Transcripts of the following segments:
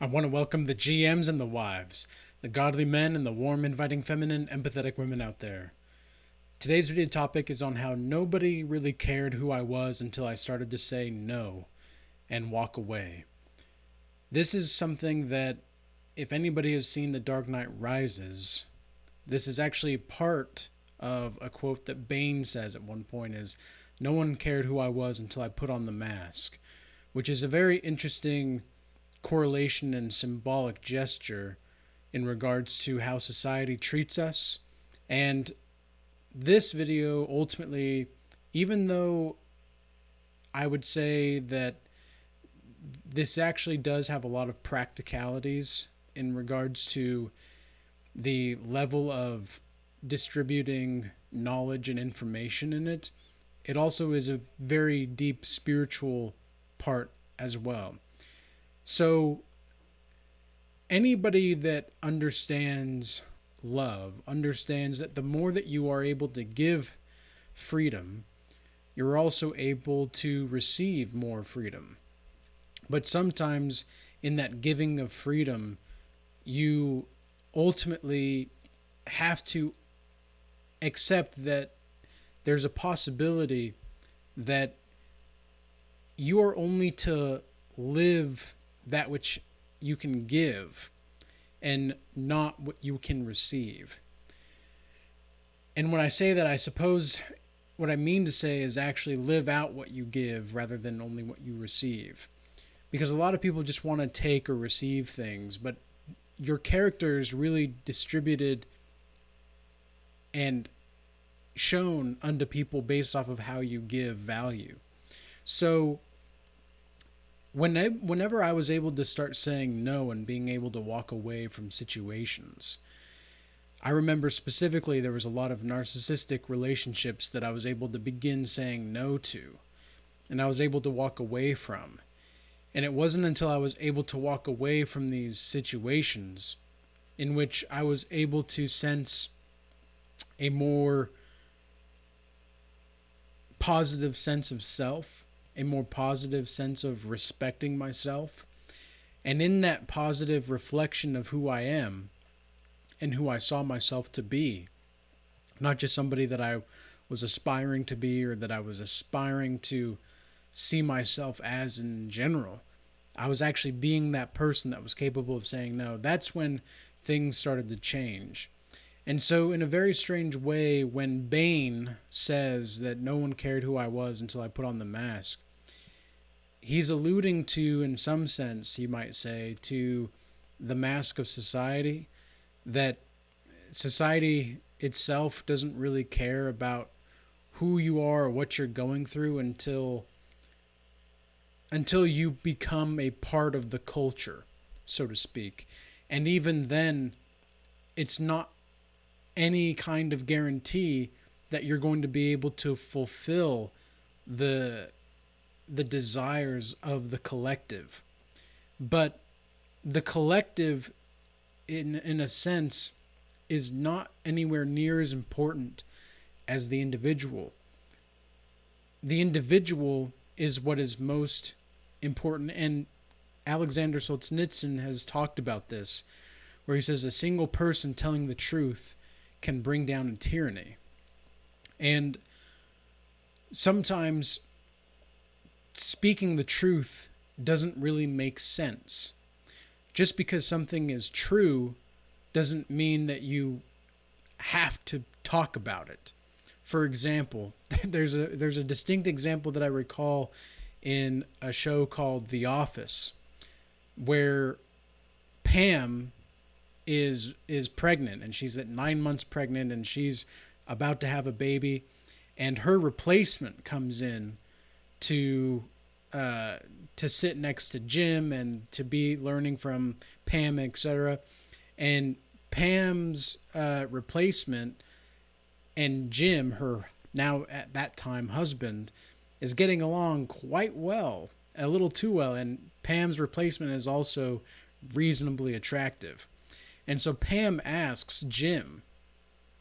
I want to welcome the GMs and the wives, the godly men and the warm, inviting, feminine, empathetic women out there. Today's video topic is on how nobody really cared who I was until I started to say no and walk away. This is something that, if anybody has seen The Dark Knight Rises, this is actually part of a quote that Bane says at one point is, "No one cared who I was until I put on the mask," which is a very interesting correlation and symbolic gesture in regards to how society treats us. And this video ultimately, even though I would say that this actually does have a lot of practicalities in regards to the level of distributing knowledge and information in it, it also is a very deep spiritual part as well. So anybody that understands love understands that the more that you are able to give freedom, you're also able to receive more freedom. But sometimes in that giving of freedom, you ultimately have to accept that there's a possibility that you are only to live that which you can give and not what you can receive. And when I say that, I suppose what I mean to say is actually live out what you give rather than only what you receive. Because a lot of people just want to take or receive things, but your character is really distributed and shown unto people based off of how you give value. So whenever I was able to start saying no and being able to walk away from situations, I remember specifically there was a lot of narcissistic relationships that I was able to begin saying no to, and I was able to walk away from. And it wasn't until I was able to walk away from these situations in which I was able to sense a more positive sense of self, a more positive sense of respecting myself. And in that positive reflection of who I am and who I saw myself to be, not just somebody that I was aspiring to be or that I was aspiring to see myself as in general, I was actually being that person that was capable of saying no. That's when things started to change. And so, in a very strange way, when Bane says that no one cared who I was until I put on the mask, he's alluding to, in some sense, you might say, to the mask of society, that society itself doesn't really care about who you are or what you're going through until you become a part of the culture, so to speak. And even then, it's not any kind of guarantee that you're going to be able to fulfill the desires of the collective. But the collective, in a sense, is not anywhere near as important as the individual. The individual is what is most important, and Alexander Solzhenitsyn has talked about this, where he says a single person telling the truth can bring down a tyranny. And sometimes speaking the truth doesn't really make sense. Just because something is true doesn't mean that you have to talk about it. For example, there's a distinct example that I recall in a show called The Office, where Pam is pregnant, and she's at 9 months pregnant, and she's about to have a baby, and her replacement comes in to sit next to Jim and to be learning from Pam, etc. And Pam's replacement and Jim, her now at that time husband, is getting along quite well, a little too well, and Pam's replacement is also reasonably attractive. And so Pam asks Jim,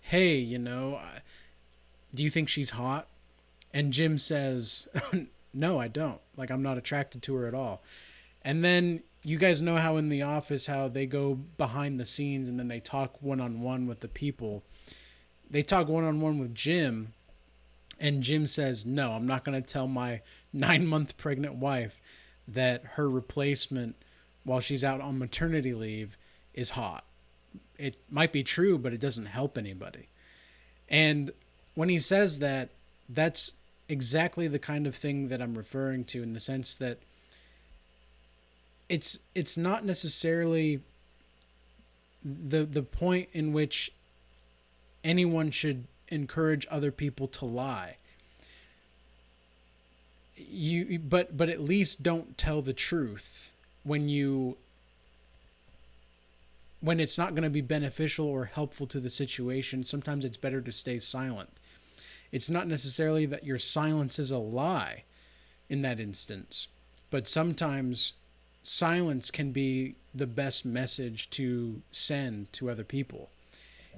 "Hey, do you think she's hot?" And Jim says, "No, I don't. Like, I'm not attracted to her at all." And then you guys know how in the office how they go behind the scenes and then they talk one-on-one with the people. They talk one-on-one with Jim, and Jim says, no, I'm not going to tell my 9-month pregnant wife that her replacement while she's out on maternity leave is hot. It might be true, but it doesn't help anybody. And when he says that, that's exactly the kind of thing that I'm referring to, in the sense that it's not necessarily the point in which anyone should encourage other people to lie. But at least don't tell the truth when it's not going to be beneficial or helpful to the situation. Sometimes it's better to stay silent. It's not necessarily that your silence is a lie in that instance, but sometimes silence can be the best message to send to other people.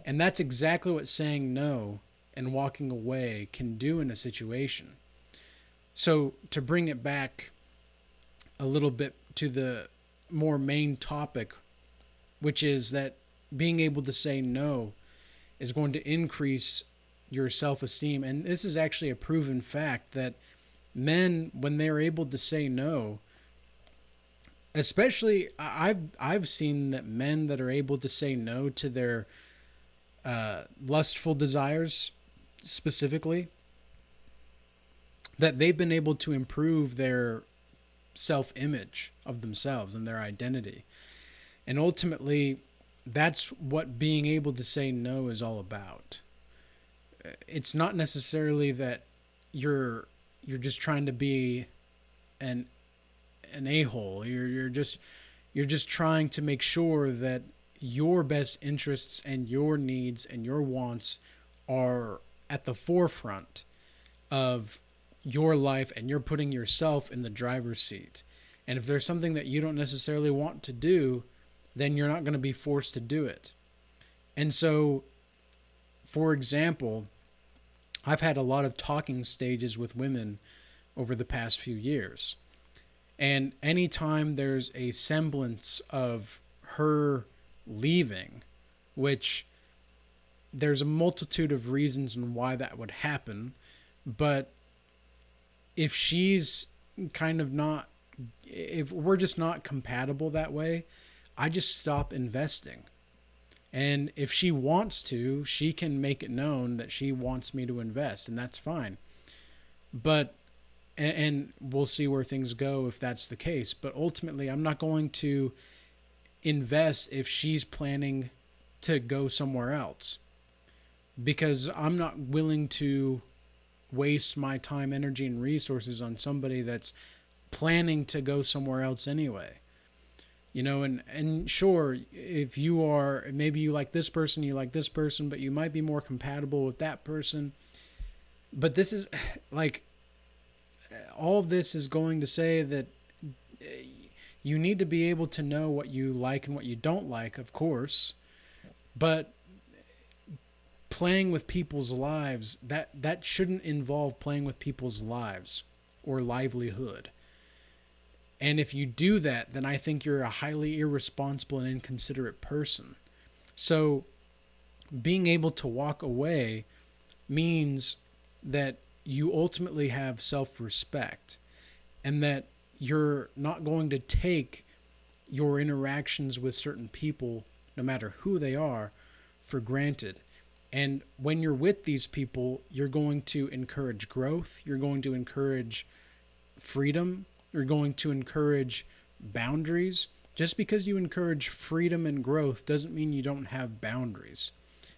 And that's exactly what saying no and walking away can do in a situation. So, to bring it back a little bit to the more main topic, which is that being able to say no is going to increase your self-esteem. And this is actually a proven fact that men, when they're able to say no, especially I've seen that men that are able to say no to their lustful desires specifically, that they've been able to improve their self-image of themselves and their identity. And ultimately, that's what being able to say no is all about. It's not necessarily that you're just trying to be an a-hole. You're just trying to make sure that your best interests and your needs and your wants are at the forefront of your life, and you're putting yourself in the driver's seat. And if there's something that you don't necessarily want to do, then you're not going to be forced to do it. And so, for example, I've had a lot of talking stages with women over the past few years. And anytime there's a semblance of her leaving, which there's a multitude of reasons and why that would happen, but if she's kind of not, if we're just not compatible that way, I just stop investing. And if she wants to, she can make it known that she wants me to invest, and that's fine. But, and we'll see where things go if that's the case. But ultimately, I'm not going to invest if she's planning to go somewhere else, because I'm not willing to waste my time, energy, and resources on somebody that's planning to go somewhere else anyway. You know, and sure, if you are, maybe you like this person, but you might be more compatible with that person. But this is like, all of this is going to say that you need to be able to know what you like and what you don't like, of course, but playing with people's lives, that shouldn't involve playing with people's lives or livelihood. And if you do that, then I think you're a highly irresponsible and inconsiderate person. So being able to walk away means that you ultimately have self-respect, and that you're not going to take your interactions with certain people, no matter who they are, for granted. And when you're with these people, you're going to encourage growth, you're going to encourage freedom, you're going to encourage boundaries. Just because you encourage freedom and growth doesn't mean you don't have boundaries.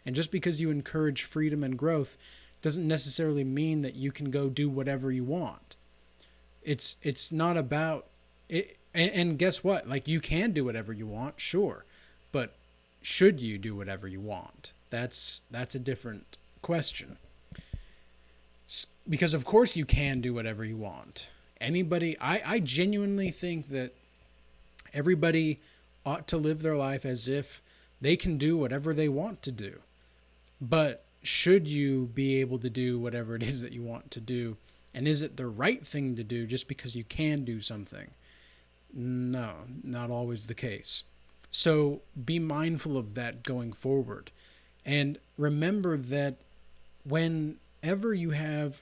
And just because you encourage freedom and growth doesn't necessarily mean that you can go do whatever you want. It's not about it. And guess what? Like, you can do whatever you want, sure. But should you do whatever you want? That's a different question. Because of course you can do whatever you want. I genuinely think that everybody ought to live their life as if they can do whatever they want to do. But should you be able to do whatever it is that you want to do? And is it the right thing to do just because you can do something? No, not always the case. So be mindful of that going forward. And remember that whenever you have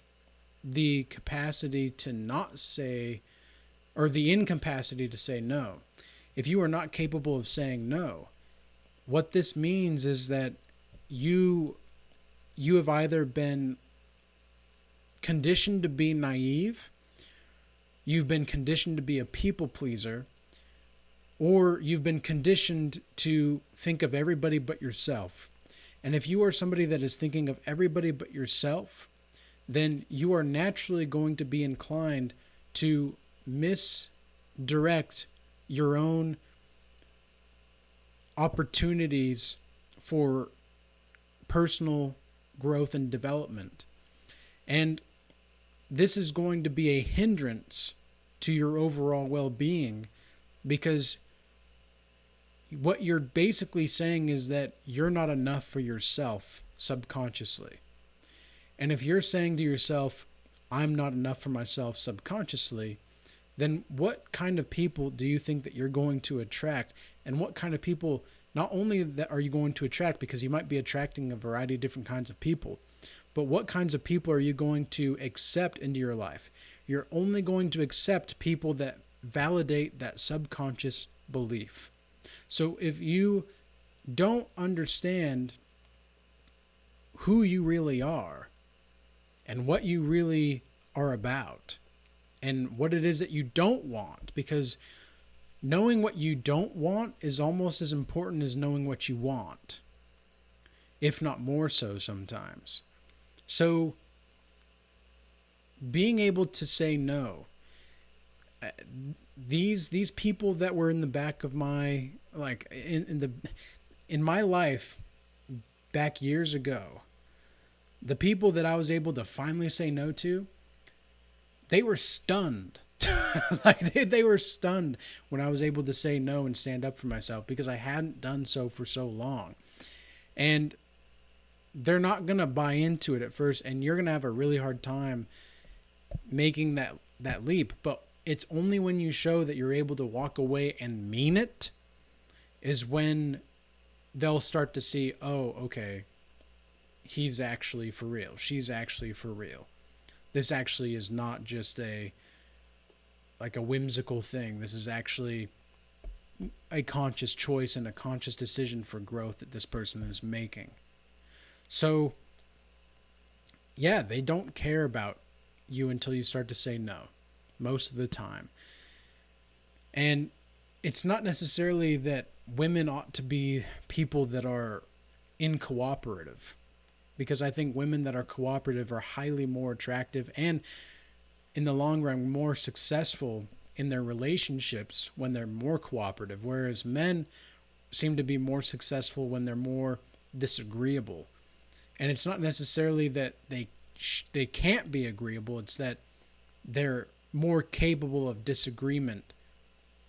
the capacity to not say, or the incapacity to say no, if you are not capable of saying no, what this means is that you you have either been conditioned to be naive, you've been conditioned to be a people pleaser, or you've been conditioned to think of everybody but yourself. And if you are somebody that is thinking of everybody but yourself, then you are naturally going to be inclined to misdirect your own opportunities for personal growth and development. And this is going to be a hindrance to your overall well being, because what you're basically saying is that you're not enough for yourself subconsciously. And if you're saying to yourself, I'm not enough for myself subconsciously, then what kind of people do you think that you're going to attract? And what kind of people, not only that are you going to attract, because you might be attracting a variety of different kinds of people, but what kinds of people are you going to accept into your life? You're only going to accept people that validate that subconscious belief. So if you don't understand who you really are and what you really are about and what it is that you don't want, because knowing what you don't want is almost as important as knowing what you want, if not more so sometimes. So being able to say no, these people that were in the back of my, like in my life back years ago, the people that I was able to finally say no to, they were stunned. Like they were stunned when I was able to say no and stand up for myself, because I hadn't done so for so long. And they're not going to buy into it at first, and you're going to have a really hard time making that leap. But it's only when you show that you're able to walk away and mean it is when they'll start to see, oh, okay, he's actually for real. She's actually for real. This actually is not just a whimsical thing. This is actually a conscious choice and a conscious decision for growth that this person is making. So, yeah, they don't care about you until you start to say no, most of the time. And it's not necessarily that women ought to be people that are incooperative, because I think women that are cooperative are highly more attractive and, in the long run, more successful in their relationships when they're more cooperative, whereas men seem to be more successful when they're more disagreeable. And it's not necessarily that they can't be agreeable, it's that they're more capable of disagreement.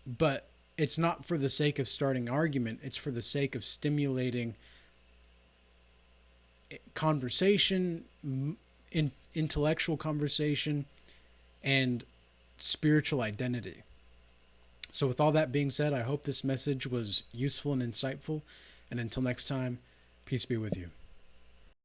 But it's not for the sake of starting argument, it's for the sake of stimulating conversation, intellectual conversation, and spiritual identity. So with all that being said, I hope this message was useful and insightful. And until next time, peace be with you.